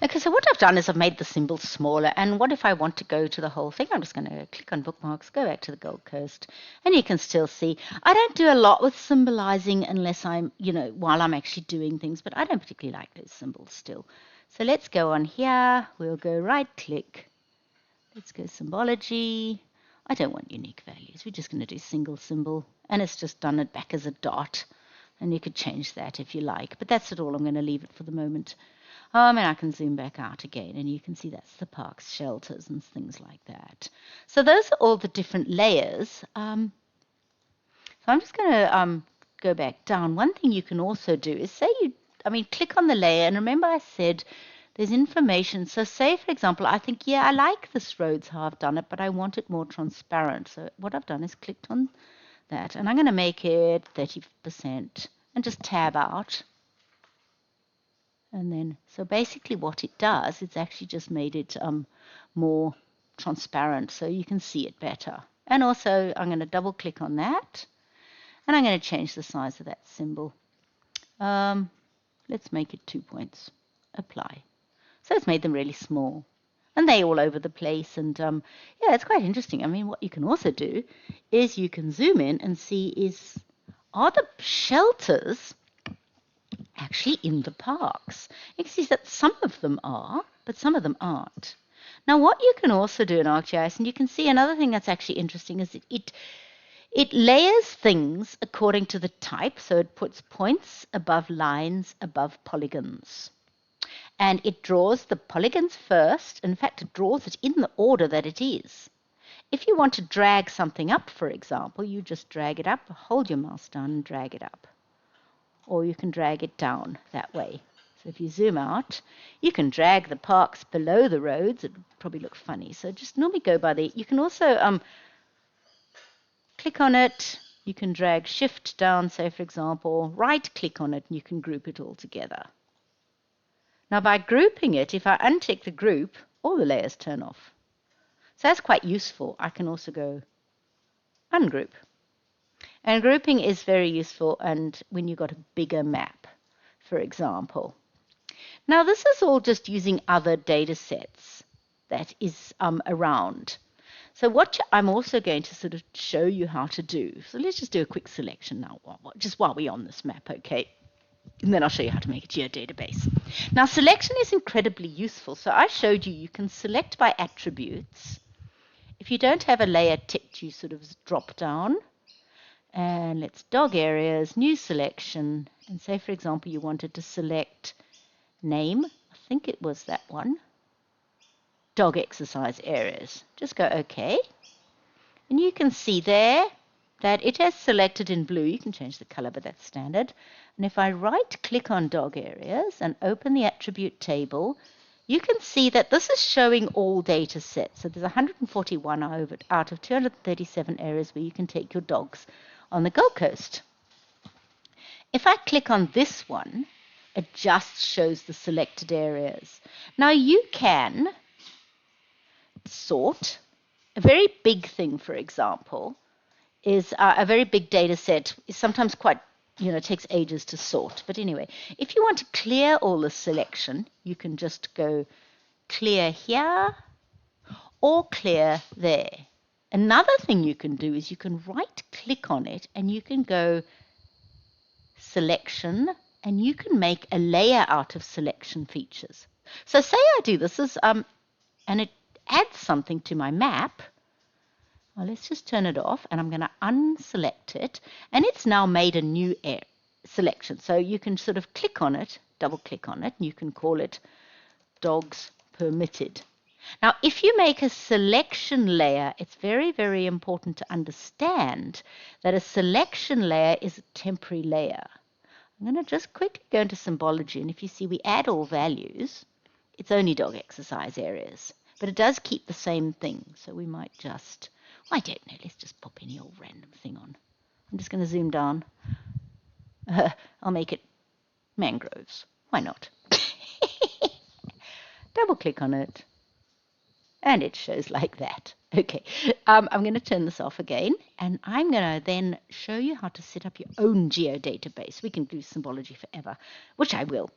Okay, so what I've done is I've made the symbol smaller, and what if I want to go to the whole thing? I'm just going to click on bookmarks, go back to the Gold Coast, and you can still see I don't do a lot with symbolizing unless I'm, while I'm actually doing things, but I don't particularly like those symbols still. So let's go on here, we'll go right click, let's go Symbology. I don't want unique values, we're just going to do single symbol, and it's just done it back as a dot, and you could change that if you like, but that's all. I'm going to leave it for the moment. And I can zoom back out again, and you can see that's the parks, shelters, and things like that. So those are all the different layers. So I'm just going to go back down. One thing you can also do is say click on the layer, and remember I said there's information. So say, for example, I think, yeah, I like this roads, how I've done it, but I want it more transparent. So what I've done is clicked on that, and I'm going to make it 30% and just tab out. And then, so basically what it does, it's actually just made it more transparent so you can see it better. And also I'm going to double click on that, and I'm going to change the size of that symbol. Let's make it 2 points. Apply. So it's made them really small. And they're all over the place. And yeah, it's quite interesting. I mean, what you can also do is you can zoom in and see are the shelters actually in the parks. You can see that some of them are, but some of them aren't. Now, what you can also do in ArcGIS, and you can see another thing that's actually interesting, is it layers things according to the type. So it puts points above lines above polygons. And it draws the polygons first. In fact, it draws it in the order that it is. If you want to drag something up, for example, you just drag it up, hold your mouse down and drag it up. Or you can drag it down that way. So if you zoom out, you can drag the parks below the roads. It would probably look funny. So just normally go by the, you can also click on it. You can drag shift down, say for example, right click on it, and you can group it all together. Now by grouping it, if I untick the group, all the layers turn off. So that's quite useful. I can also go ungroup. And grouping is very useful and when you've got a bigger map, for example. Now this is all just using other data sets that is around. So what I'm also going to sort of show you how to do. So let's just do a quick selection now, just while we're on this map, okay? And then I'll show you how to make a geodatabase. Now selection is incredibly useful. So I showed you can select by attributes. If you don't have a layer ticked, you sort of drop down. And let's dog areas, new selection, and say for example you wanted to select name, I think it was that one, dog exercise areas. Just go OK. And you can see there that it has selected in blue. You can change the color, but that's standard. And if I right click on dog areas and open the attribute table, you can see that this is showing all data sets. So there's 141 out of 237 areas where you can take your dogs on the Gold Coast. If I click on this one, it just shows the selected areas. Now you can sort. A very big thing, for example, is a very big data set is sometimes quite, takes ages to sort. But anyway, if you want to clear all the selection, you can just go clear here or clear there. Another thing you can do is you can right click on it and you can go selection and you can make a layer out of selection features. So say I do this and it adds something to my map. Well, let's just turn it off and I'm going to unselect it, and it's now made a new selection. So you can sort of click on it, double click on it, and you can call it dogs permitted. Now, if you make a selection layer, it's very, very important to understand that a selection layer is a temporary layer. I'm going to just quickly go into Symbology, and if you see we add all values, it's only dog exercise areas. But it does keep the same thing, so we might just, I don't know, let's just pop any old random thing on. I'm just going to zoom down. I'll make it mangroves. Why not? Double click on it. And it shows like that. Okay, I'm going to turn this off again, and I'm going to then show you how to set up your own geodatabase. We can do Symbology forever, which I will.